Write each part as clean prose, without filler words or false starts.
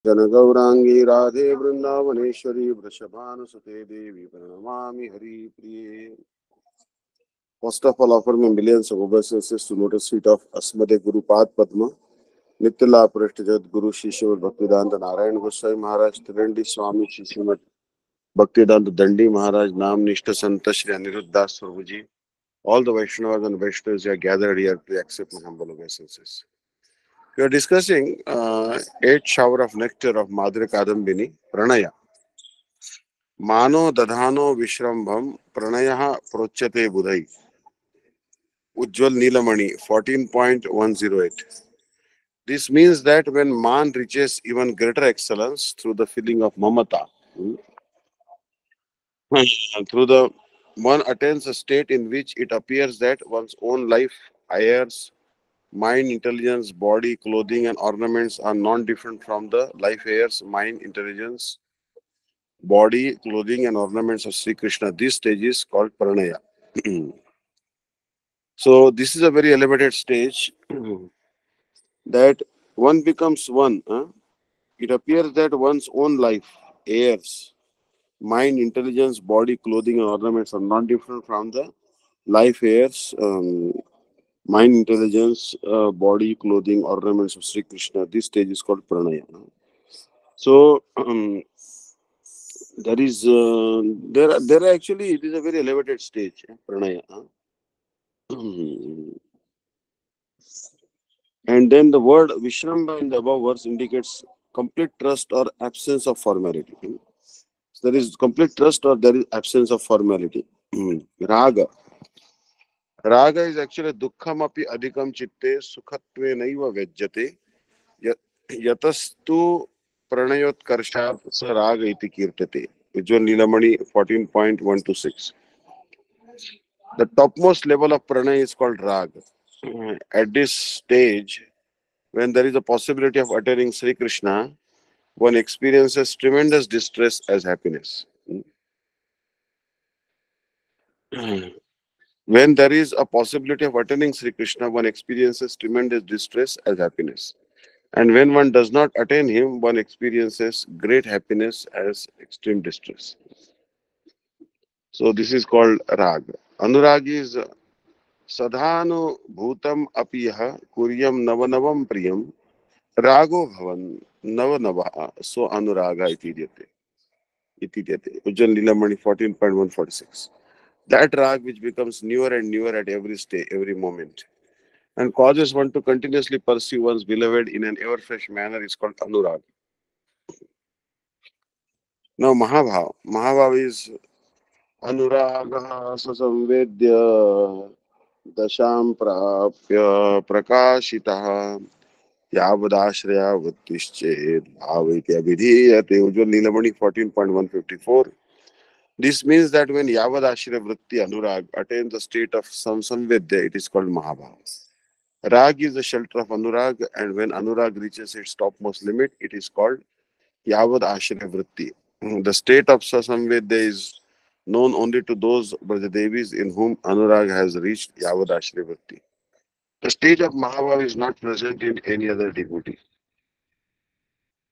जनगौरांगी राधे वृंदावनेश्वरी वृषभानुसुते देवी प्रणमामि हरिप्रिये. First of all, offer my millions of obeisances to lotus feet of Asmade Guru Pad Padma, Nityala Prashtijat Guru Shishimad Bhaktivedanta Narayan Goswami Maharaj, Tirandi Swami Shishimad Bhaktivedanta Dandi Maharaj, Nam Nishta Santa Shri Aniruddha Das Prabhuji. All the Vaishnavas and Vaishnavas are gathered here to accept my humble obeisances. We are discussing eighth shower of nectar of Madhuri Kadambini, Pranaya. Mano Dadhano Vishrambham Pranaya Prochate Budhai. Ujjwal Nilamani 14.108. This means that when man reaches even greater excellence through the feeling of mamata, through the one attains a state in which it appears that one's own life, heirs, mind, intelligence, body, clothing, and ornaments are non-different from the life heirs, mind, intelligence, body, clothing, and ornaments of Sri Krishna. This stage is called pranaya. So this is a very elevated stage that one becomes one. It appears that one's own life, heirs, mind, intelligence, body, clothing, and ornaments are not different from the life heirs, mind, intelligence, body, clothing, ornaments of Sri Krishna. This stage is called pranaya. So there is there are actually it is a very elevated stage, pranaya. And then the word Vishramba in the above verse indicates complete trust or absence of formality. So there is complete trust or there is absence of formality. Raga. Raga is actually dukkham api adhikam chitte sukhatve naiva vejjate yatastu pranayot karshat sa raga iti kirtate. Ujjwal Nilamani 14.126. The topmost level of pranay is called raga. At this stage, when there is a possibility of attaining Sri Krishna, one experiences tremendous distress as happiness. When there is a possibility of attaining Sri Krishna, one experiences tremendous distress as happiness. And when one does not attain him, one experiences great happiness as extreme distress. So this is called rag. Anurag is sadhanu bhutam apiyaha kuryam navanavam priyam rago bhavan navanava so anuraga itidhyate. Ujjwal Nilamani 14.146. That rag which becomes newer and newer at every stay, every moment, and causes one to continuously pursue one's beloved in an ever fresh manner is called anurag. Now Mahabhav. Mahabhav is anuraga sasamvedya dasham prapya prakashitaha yavadashraya vrittisched bhaviti abhidhiyate. Ujjwal Nilamani 14.154. This means that when Yavad Ashira Vritti Anurag attains the state of Samsamvedya, it is called Mahabhav. Rag is the shelter of Anurag, and when Anurag reaches its topmost limit, it is called Yavad Ashira Vritti. The state of Sasamvedya is known only to those Brajadevis in whom Anurag has reached Yavad Ashira Vritti. The stage of Mahabhav is not present in any other devotee.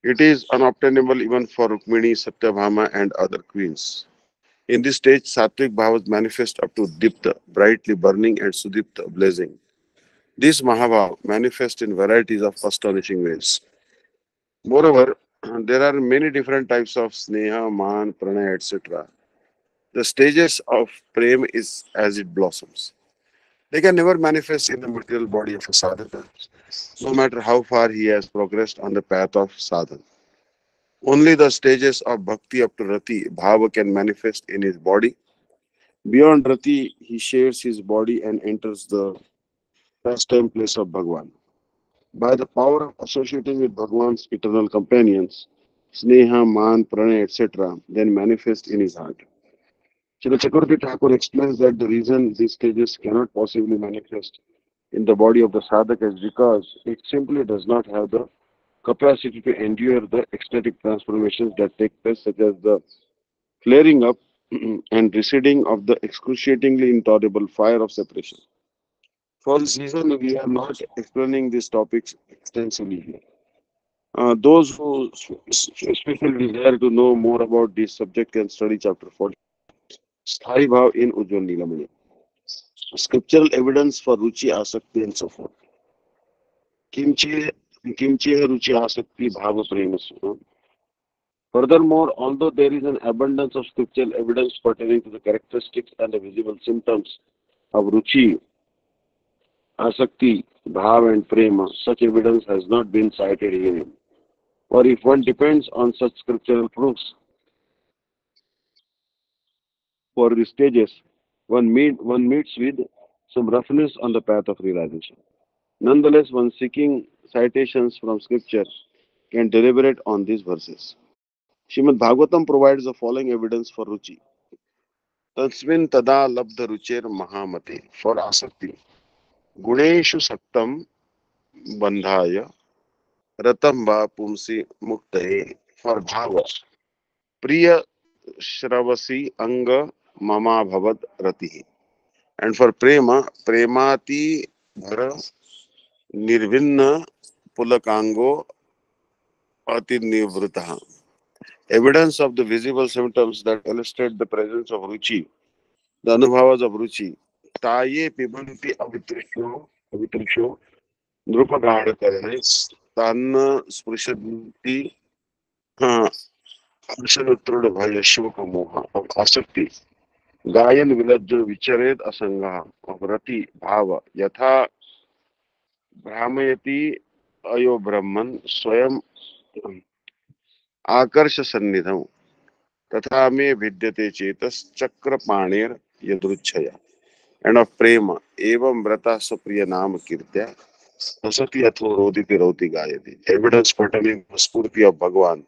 It is unobtainable even for Rukmini, Satyabhama, and other queens. In this stage, Sattvic Bhavas manifest up to Dipta, brightly burning, and Sudipta, blazing. These Mahabhav manifest in varieties of astonishing ways. Moreover, there are many different types of Sneha, Man, Pranay, etc. The stages of Prem is as it blossoms. They can never manifest in the material body of a sadhaka, no matter how far he has progressed on the path of sadhana. Only the stages of bhakti up to rati, bhava can manifest in his body. Beyond Rati, he shares his body and enters the pastime place of Bhagwan. By the power of associating with Bhagwan's eternal companions, Sneha, Man, Pranay, etc., then manifest in his heart. Srila Chakravarti Thakur explains that the reason these stages cannot possibly manifest in the body of the sadhaka is because it simply does not have the capacity to endure the ecstatic transformations that take place, such as the flaring up and receding of the excruciatingly intolerable fire of separation. For this reason, we are not explaining these topics extensively here. Those who especially desire to know more about this subject can study chapter 40, Sthai Bhav in Ujjwal Nilamani. Scriptural evidence for Ruchi Asakti and so forth. Kimchi, Kimchi Ruchi Asakti Bhava Prema. Furthermore, although there is an abundance of scriptural evidence pertaining to the characteristics and the visible symptoms of Ruchi, Asakti, Bhav and Prema, such evidence has not been cited herein. Or if one depends on such scriptural proofs for the stages, one meets with some roughness on the path of realization. Nonetheless, one seeking citations from scripture can deliberate on these verses. Srimad Bhagavatam provides the following evidence for Ruchi. Tasmin tada labdha rucher mahamate, for asakti. Guneshu saktam bandhaya ratam va pumsi muktaye, for bhava. Priya shravasi anga mama bhavad rati. And for prema, premati dhara nirvinna pulakango atinivruta. Evidence of the visible symptoms that illustrate the presence of ruchi, the anubhavas of ruchi. Taye pibanti avitrisho nrupagadha karane tanna sprishanti arshanatrud bhaya shoka moha of asakti. Gayan vilajjo vichared asanga of rati bhava yatha भ्रामयति अयो ब्रह्मन् स्वयं आकर्ष सन्निधौ तथा मे भिद्यते चेतश्चक्रपाणेर यदृच्छया. And of prema evam vrata supriya नाम कीर्त्या ससति अथो रोदिति रौति गायति. Evidence pertaining to spurti of Bhagavan.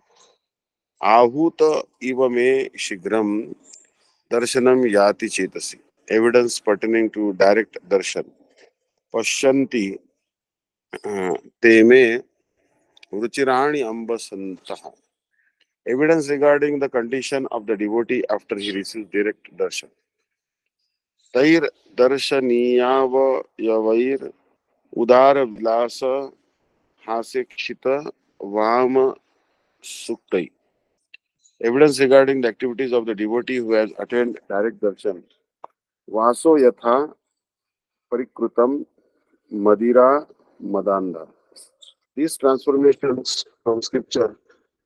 आहूत इव मे शीघ्रम दर्शनम याति चेतसि. Evidence pertaining to direct darshan. पश्यन्ति ते मे रुचिराणि अम्बसन्तः. Evidence regarding the condition of the devotee after he receives direct darshan. Tair darshaniyavair udara vilasa hasikshita vama suktai. Evidence regarding the activities of the devotee who has attained direct darshan. Vaso yatha parikrutam madira madanda. These transformations from scripture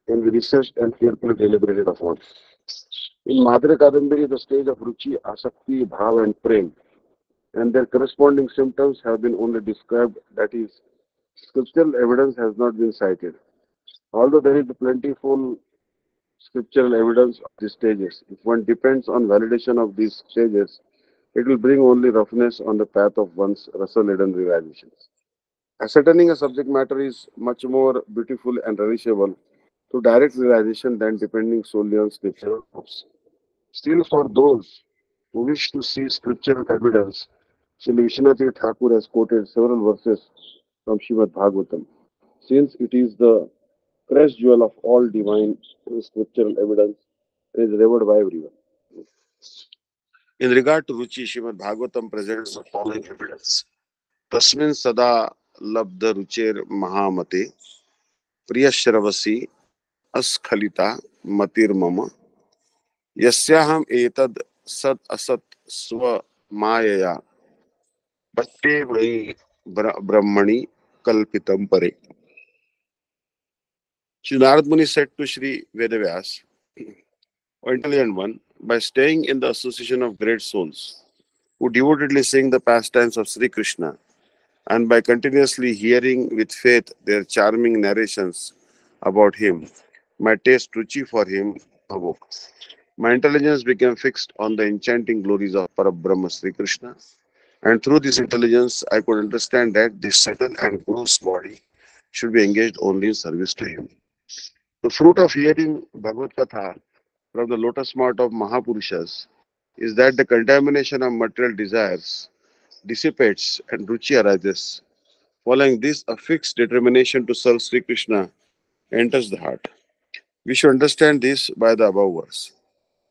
can be researched and carefully deliberated upon. In Madhurya Kadambari, the stage of Ruchi, Asakti, Bhav and Prem and their corresponding symptoms have been only described, that is, scriptural evidence has not been cited. Although there is plentiful scriptural evidence of these stages, if one depends on validation of these stages, it will bring only roughness on the path of one's rasa-laden realizations. Ascertaining a subject matter is much more beautiful and relishable to direct realization than depending solely on scriptural proofs. Still, for those who wish to see scriptural evidence, Sri Vishwanath Thakur has quoted several verses from Srimad Bhagavatam, since it is the fresh jewel of all divine scriptural evidence and is revered by everyone. In regard to Ruchi, Srimad Bhagavatam presents the following evidence. Tasmin sada labdha rucher mahamate priyashravasi askhalita matir mama यस्याहम एतद सत असत स्व मायया पट्टे वही ब्रह्मणि कल्पितम परे. Shri Narad Muni said to Shri Vedavyas, O intelligent one, by staying in the association of great souls who devotedly sing the pastimes of Sri Krishna and by continuously hearing with faith their charming narrations about him, my taste ruchi for him awoke. My intelligence became fixed on the enchanting glories of Parabrahma Sri Krishna, and through this intelligence, I could understand that this subtle and gross body should be engaged only in service to him. The fruit of hearing Bhagavad Katha from the lotus mart of Mahapurushas is that the contamination of material desires dissipates and ruchi arises. Following this, a fixed determination to serve Sri Krishna enters the heart. We should understand this by the above verse.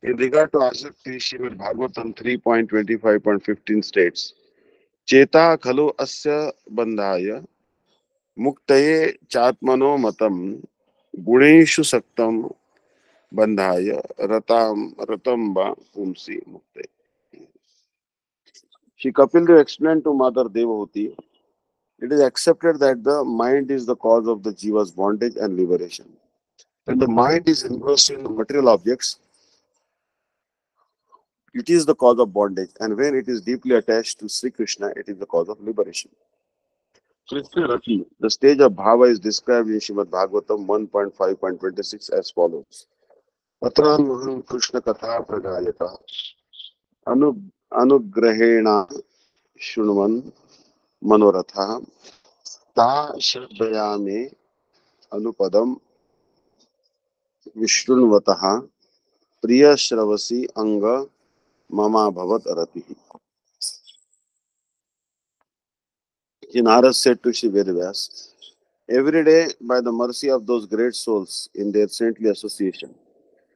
In regard to Asakti, Srimad Bhagavatam 3.25.15 states, Cheta khalu asya bandhaya मुक्तये चात्मनो मतम गुणेषु सक्तम बंधाय रतम वा पुंसी मुक्ते. She Kapildev explained to Mother Devahoti, it is accepted that the mind is the cause of the jiva's bondage and liberation. When the mind is engrossed in material objects, it is the cause of bondage, and when it is deeply attached to Sri Krishna, it is the cause of liberation. Krishna Rati, the stage of bhava is described in Srimad Bhagavatam 1.5.26 as follows. Patra Mahan Krishna Katha Pragayata Anu Anugrahena Shunvan Manoratha Ta Shraddhayame Anupadam Vishnunvataha Priya Shravasi Anga Mama Bhavat Arati. Narad said to Shri Vedavyas, every day, by the mercy of those great souls in their saintly association,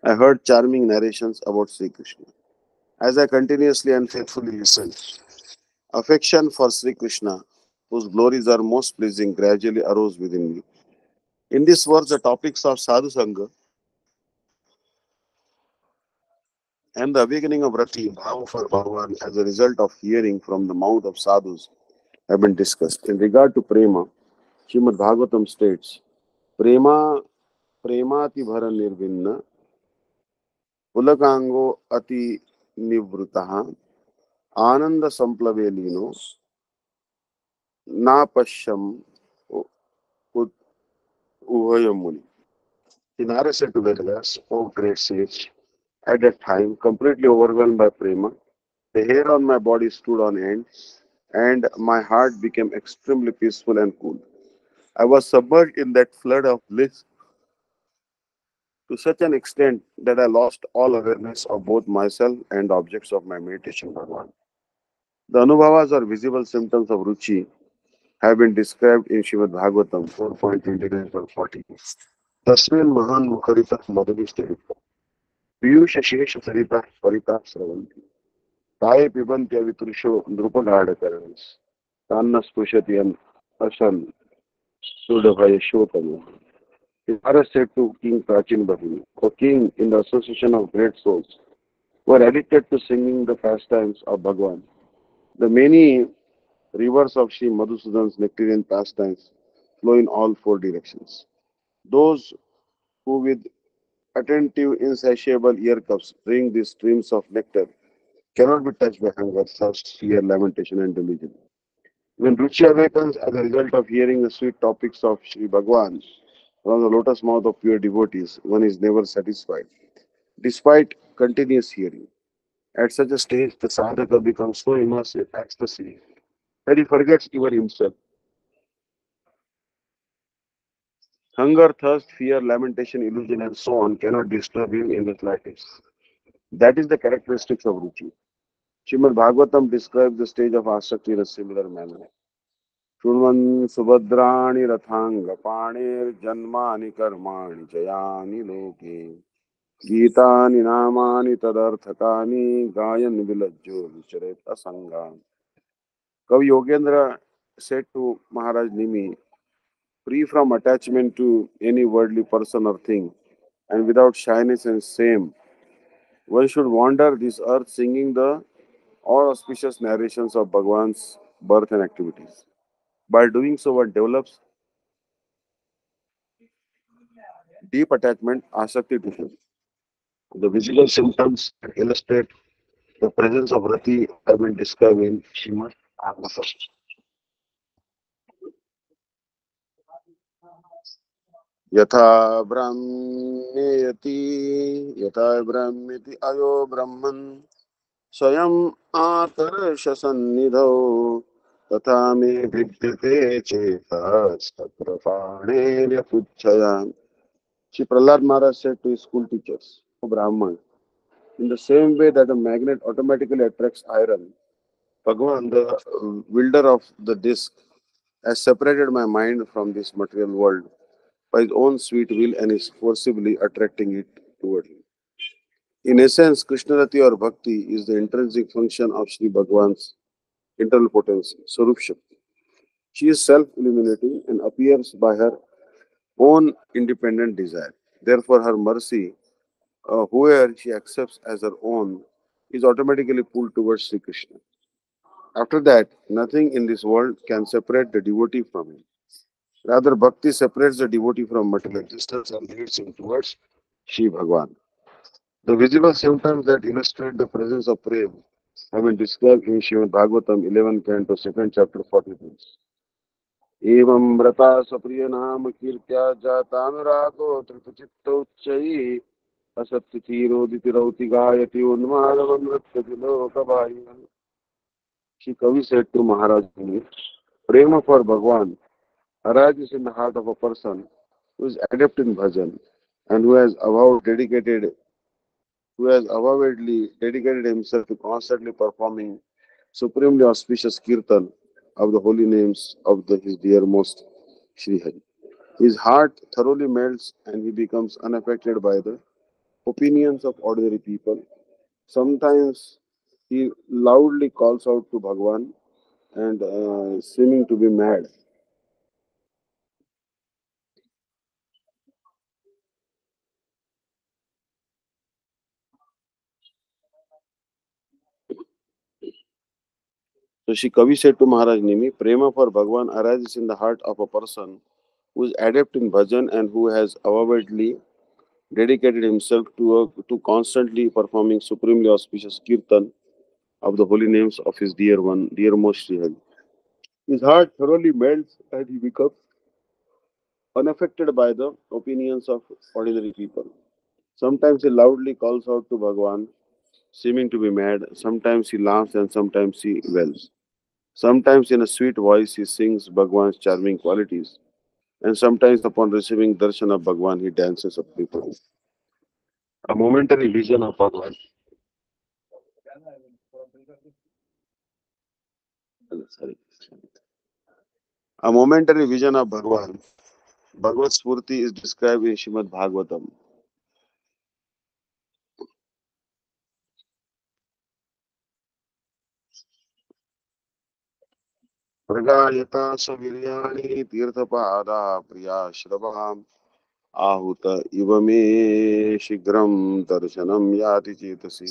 I heard charming narrations about Sri Krishna. As I continuously and faithfully listened, affection for Sri Krishna, whose glories are most pleasing, gradually arose within me. In these words, the topics of Sadhu Sangha and the awakening of Rati, Bhava for Bhagavan, as a result of hearing from the mouth of sadhus, have been discussed. In regard to Prema, Srimad Bhagavatam states, Prema Premati Bhara Nirvinna पुलकांगो अति निवृतः आनंद संप्लवे लीनो नापश्यम उभयमुनि. Inara said to Vedas, O great sage, at that time, completely overwhelmed by prema, the hair on my body stood on end, and my heart became extremely peaceful and cool. I was submerged in that flood of bliss to such an extent that I lost all awareness of both myself and the objects of my meditation. Bhagavan. The Anubhavas or visible symptoms of Ruchi have been described in Srimad Bhagavatam 4.29-40. Tasmin Mahan Mukharitat Madhavishte Piyusha Shesha Sarita Parita Sravanti Taye Pibantya Vitrusho Drupadada Karans Tanna Spushatian Asan Sudavaya Shotama. Himara said to King Prachin Bahini, O king, in the association of great souls who are addicted to singing the pastimes of Bhagavan, the many rivers of Sri Madhusudan's nectarian pastimes flow in all four directions. Those who with attentive, insatiable ear cups drink these streams of nectar cannot be touched by hunger, thirst, fear, lamentation, and delusion. When Ruchi awakens as a result of hearing the sweet topics of Sri Bhagwan from the lotus mouth of pure devotees, one is never satisfied, despite continuous hearing. At such a stage, the sadhaka becomes so immersed in ecstasy that he forgets even himself. Hunger, thirst, fear, lamentation, illusion, and so on cannot disturb him in the slightest. That is the characteristics of Ruchi. Srimad Bhagavatam describes the stage of Asakti in a similar manner. Shunvan subhadrani rathanga panir janmani karmani jayani loke gitani namani tadarthakani gayan vilajjo vicharet asanga. Kavi Yogendra said to Maharaj Nimi, free from attachment to any worldly person or thing, and without shyness and shame, one should wander this earth singing the all auspicious narrations of Bhagwan's birth and activities. By doing so, one develops deep attachment, asakti to him. The visible symptoms that illustrate the presence of Rati have been described in Srimad Bhagavatam. यथा ब्रह्मेति यथा ब्रह्मेति अयो ब्रह्मन् स्वयं आकर्षसन्निधौ तथा मे विद्यते चेतस्तत्र प्राणेन पुच्छया. Shri Prahlad Maharaj said to his school teachers, O Brahman, in the same way that a magnet automatically attracts iron, Bhagavan, the wielder of the disc, has separated my mind from this material world by his own sweet will and is forcibly attracting it toward him. In essence, Krishnarati or Bhakti is the intrinsic function of Sri Bhagavan's internal potency, Swarup Shakti. She is self-illuminating and appears by her own independent desire. Therefore, her mercy, whoever she accepts as her own, is automatically pulled towards Sri Krishna. After that, nothing in this world can separate the devotee from him. Rather, bhakti separates the devotee from material existence and leads him towards Shri Bhagwan. The visible symptoms that illustrate the presence of prem have been described in Srimad Bhagavatam 11 Canto 2nd chapter 43. एवं व्रता सप्रिय नाम कीर्त्या जातानुरागो धृतचित्तौच्चैः असत्तिरोदिति गायति उन्मादं नृत्यति लोकबाह्यम्. She Kavi said to Maharaj Muni, Prema for Bhagwan arises in the heart of a person who is adept in bhajan and who has avowedly dedicated himself to constantly performing supremely auspicious kirtan of the holy names of his dearmost Sri Hari. His heart thoroughly melts and he becomes unaffected by the opinions of ordinary people. Sometimes he loudly calls out to Bhagwan and seeming to be mad. So Shri Kavi said to Maharaj Nimi, Prema for Bhagwan arises in the heart of a person who is adept in bhajan and who has avowedly dedicated himself to constantly performing supremely auspicious kirtan of the holy names of his dearmost Sri Hari. His heart thoroughly melts and he becomes unaffected by the opinions of ordinary people. Sometimes he loudly calls out to Bhagwan, seeming to be mad. Sometimes he laughs and sometimes he wails. Sometimes in a sweet voice he sings Bhagwan's charming qualities. And sometimes upon receiving darshan of Bhagwan he dances up before him. A momentary vision of Bhagwan. Sorry. A momentary vision of Bhagwan. Bhagavad Spurti is described in Shrimad Bhagavatam. प्रगायता सवीर्याणि तीर्थपादा प्रिया श्रवाम आहुत इव मे शीघ्रम दर्शनम याति चेतसि.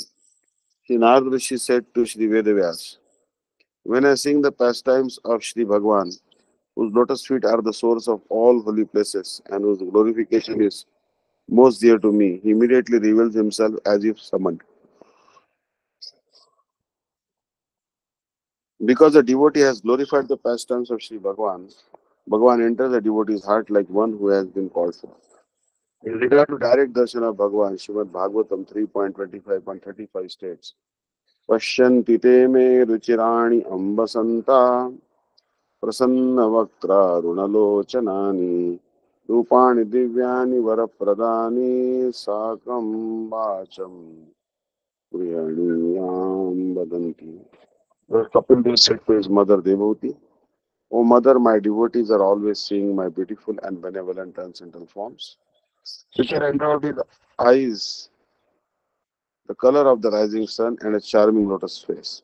Shri Narad Rishi said to Shri Vedavyas, when I sing the pastimes of Shri Bhagwan, whose lotus feet are the source of all holy places and whose glorification is most dear to me, he immediately reveals himself as if summoned. Because the devotee has glorified the pastimes of Shri Bhagwan, Bhagwan enters the devotee's heart like one who has been called for. In regard to direct darshan of Bhagwan, Srimad Bhagavatam 3.25.35 states, Pashyanti te me ruchirani ambasanta prasanna vaktra runalochanani rupani divyani varapradani sakam vacham priyaniyam vadanti. The Kapil Dev said to his mother Devavati, O mother, my devotees are always seeing my beautiful and benevolent transcendental forms, which are endowed with eyes, the color of the rising sun, and a charming lotus face.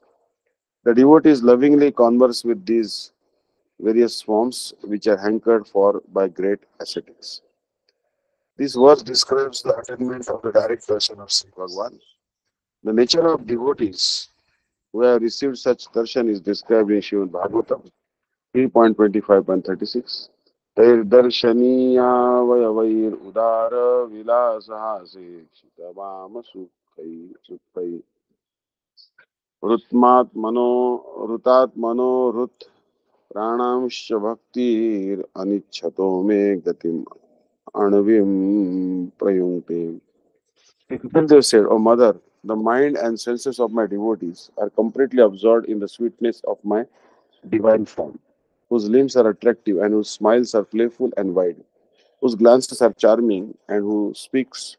The devotees lovingly converse with these various forms, which are hankered for by great ascetics. This verse describes the attainment of the direct darshan of Sri Bhagwan. The nature of devotees who have received such darshan is described in Srimad Bhagavatam 3.25.36. तैर्दर्शनीया वयवैरुदार विलासहासे क्षितवामसुखै सुखै हृत्मात्मनो हृतात्मनो हृत् प्राणांश्च भक्तिरनिच्छतो मे गतिम अणविम प्रयुङ्क्ते. They said, O mother, the mind and senses of my devotees are completely absorbed in the sweetness of my divine form, whose limbs are attractive and whose smiles are playful and wide, whose glances are charming and who speaks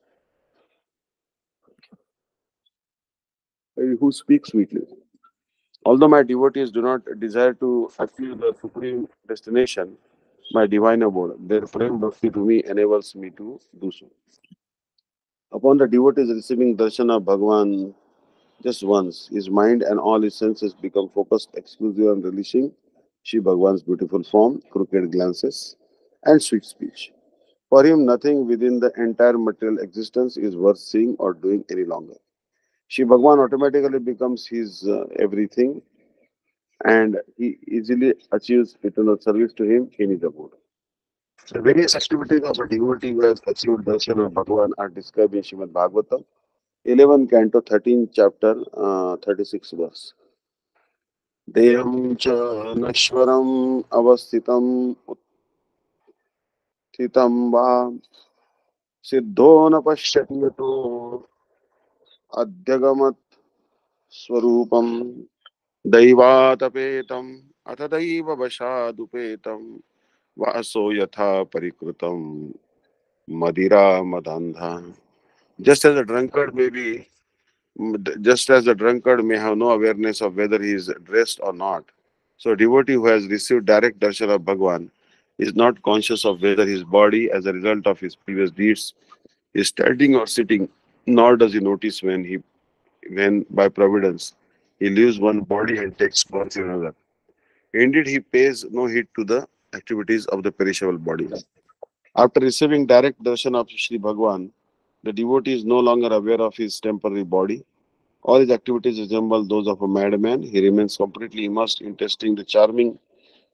sweetly. Although my devotees do not desire to achieve the supreme destination, my divine abode, their prem bhakti to me enables me to do so. Upon the devotees receiving darshan of Bhagwan just once, his mind and all his senses become focused exclusively on relishing Shri Bhagwan's beautiful form, crooked glances, and sweet speech. For him, nothing within the entire material existence is worth seeing or doing any longer. Shri Bhagwan automatically becomes his everything, and he easily achieves eternal service to him in his abode. The various activities of a devotee who has achieved darshan of Bhagwan are described in Srimad Bhagavatam, 11 Canto 13 Chapter 36 verse. देहं च नश्वरम् अवस्थितं उत्थितं वा सिद्धो न पश्यति यतो अध्यगमत् स्वरूपं दैवातपेतम् अथ दैव वशादुपेतं वासो यथा परिकृतं मदिरा मदान्धा. Just as a drunkard may be, just as a drunkard may have no awareness of whether he is dressed or not, so a devotee who has received direct darshan of Bhagwan is not conscious of whether his body, as a result of his previous deeds, is standing or sitting, nor does he notice when by providence he leaves one body and takes birth in another. Indeed, he pays no heed to the activities of the perishable body. After receiving direct darshan of Sri Bhagwan, the devotee is no longer aware of his temporary body. All his activities resemble those of a madman. He remains completely immersed in testing the charming,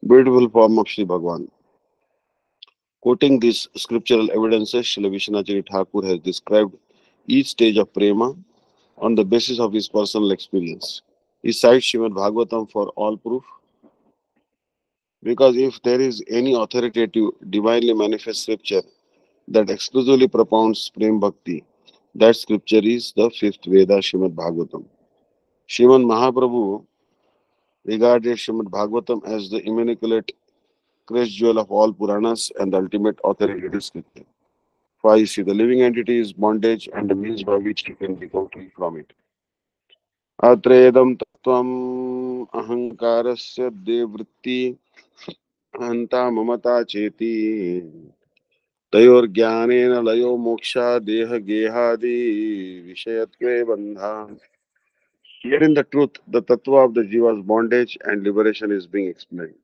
beautiful form of Sri Bhagwan. Quoting these scriptural evidences, Srila Vishwanathacharya Thakur has described each stage of prema on the basis of his personal experience. He cites Srimad Bhagavatam for all proof, because if there is any authoritative, divinely manifest scripture that exclusively propounds Prem Bhakti, that scripture is the fifth Veda, Srimad Bhagavatam. Srimad Mahaprabhu regarded Srimad Bhagavatam as the immaculate crest jewel of all Puranas and the ultimate authoritative scripture. For you see, the living entity is bondage and the means by which you can become free from it. Atredam tattvam ahankarasya devritti anta mamata cheti तयोर्ज्ञानेन लयो moksha देह गेहादि विषयत्वे बंधा. Here in the truth, the tattva of the jiva's bondage and liberation is being explained.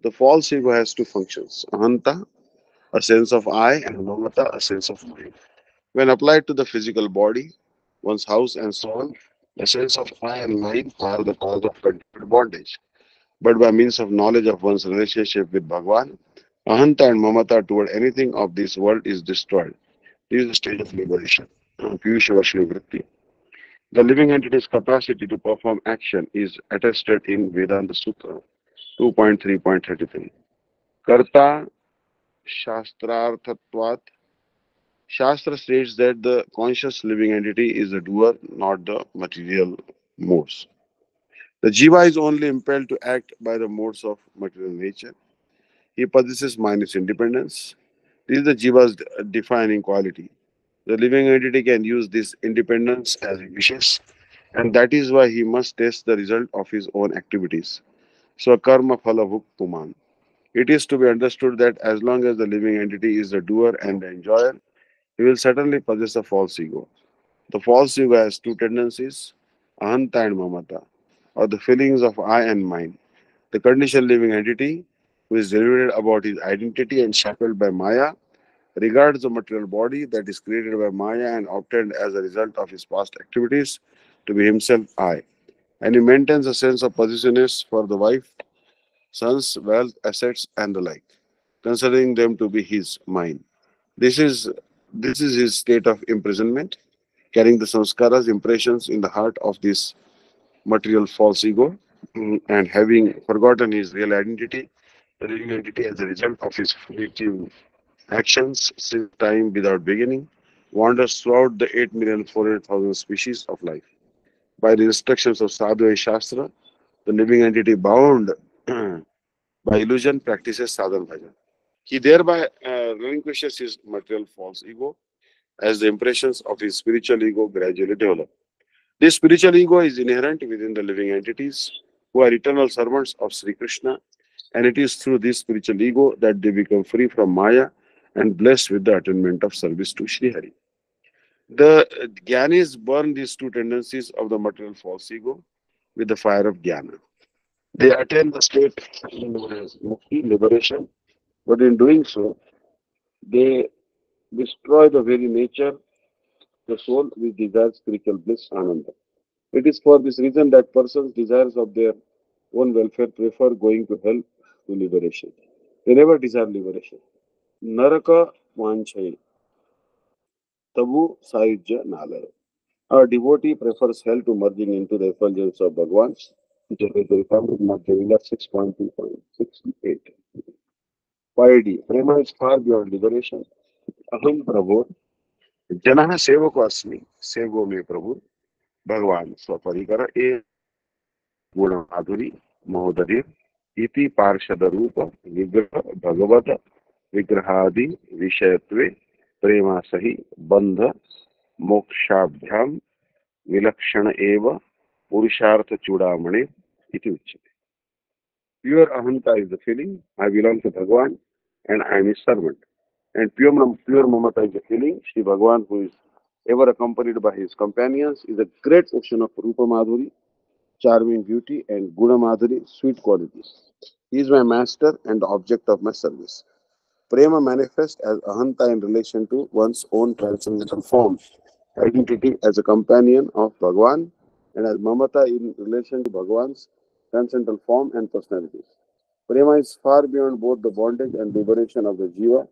The false ego has two functions: ahanta, a sense of I, and mamata, a sense of mind. When applied to the physical body, one's house, and so on, the sense of I and mind are the cause of continued bondage. But by means of knowledge of one's relationship with Bhagwan, ahanta and mamata toward anything of this world is destroyed. This is the stage of liberation. Piyusha Varshini Vritti. The living entity's capacity to perform action is attested in Vedanta Sutra 2.3.33. Karta Shastrarthatvat. Shastra states that the conscious living entity is the doer, not the material modes. The jiva is only impelled to act by the modes of material nature. He possesses minus independence. This is the jiva's defining quality. The living entity can use this independence as he wishes, and that is why he must test the result of his own activities. So, karma phala bhuktuman. It is to be understood that as long as the living entity is the doer and the enjoyer, he will certainly possess a false ego. The false ego has two tendencies, ahanta and mamata, or the feelings of I and mine. The conditioned living entity, who is deluded about his identity and shackled by Maya, regards the material body that is created by Maya and obtained as a result of his past activities to be himself I. And he maintains a sense of possessiveness for the wife, sons, wealth, assets, and the like, considering them to be his, mine. This is this is his state of imprisonment, carrying the samskaras, impressions in the heart of this material false ego, and having forgotten his real identity, the living entity as a result of his fleeting actions since time without beginning, wanders throughout the 8,400,000 species of life. By the instructions of Sadhu and Shastra, the living entity bound by illusion practices sadhana bhajan. He thereby relinquishes his material false ego as the impressions of his spiritual ego gradually develop. This spiritual ego is inherent within the living entities who are eternal servants of Sri Krishna, and it is through this spiritual ego that they become free from Maya and blessed with the attainment of service to Sri Hari. The Gyanis burn these two tendencies of the material false ego with the fire of Jnana. They attain the state known as mukti, liberation, but in doing so, they destroy the very nature, the soul, which desires spiritual bliss, ananda. It is for this reason that persons' desires of their own welfare prefer going to hell to liberation. They never desire liberation. Naraka Vanchai, Tabu Sahijya Nalaya. A devotee prefers hell to merging into the effulgence of Bhagwan. Madhya 6.2.68. 5D. Prema is far beyond liberation. Aham Prabhu. Janah Sevako Asmi. Sevo me Prabhu. Bhagwan Swaparikara. E Guna Madhuri. Mahodari. Iti Parshada Rupa. Vigraha Bhagavata. Vigrahadi. Vishayatve. Prema Sahi. Bandha. Mokshabhyam. Vilakshana Eva. Purushartha Chudamane. Iti Uchite. Pure ahanta is the feeling, I belong to Bhagwan and I am his servant. And pure mamata is the feeling, Sri Bhagwan, who is ever accompanied by his companions, is a great ocean of Rupa Madhuri, charming beauty, and Guna Madhuri, sweet qualities. He is my master and the object of my service. Prema manifests as ahanta in relation to one's own transcendental form, identity as a companion of Bhagwan, and as mamata in relation to Bhagwan's transcendental form and personalities. Prema is far beyond both the bondage and liberation of the jiva,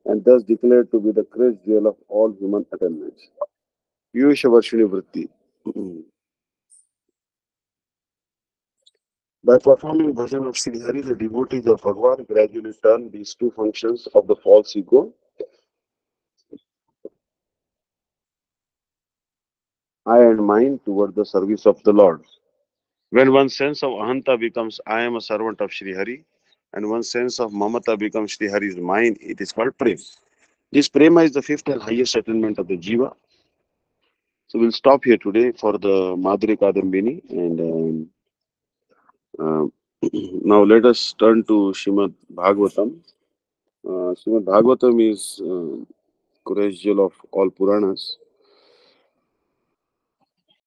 and thus declared to be the crest jewel of all human attainments. Piyusha Varshini Vritti. By performing bhajan of Sri Hari, the devotees of Bhagwan gradually turn these two functions of the false ego, I and mine, toward the service of the Lord. When one sense of ahanta becomes I am a servant of Sri Hari, and one sense of mamata becomes Sri Hari is mine, it is called prema. This prema is the fifth and highest attainment of the jiva. So we'll stop here today for the Madhuri Kadambini, and now let us turn to Srimad Bhagavatam. Srimad Bhagavatam is correspondent of all Puranas.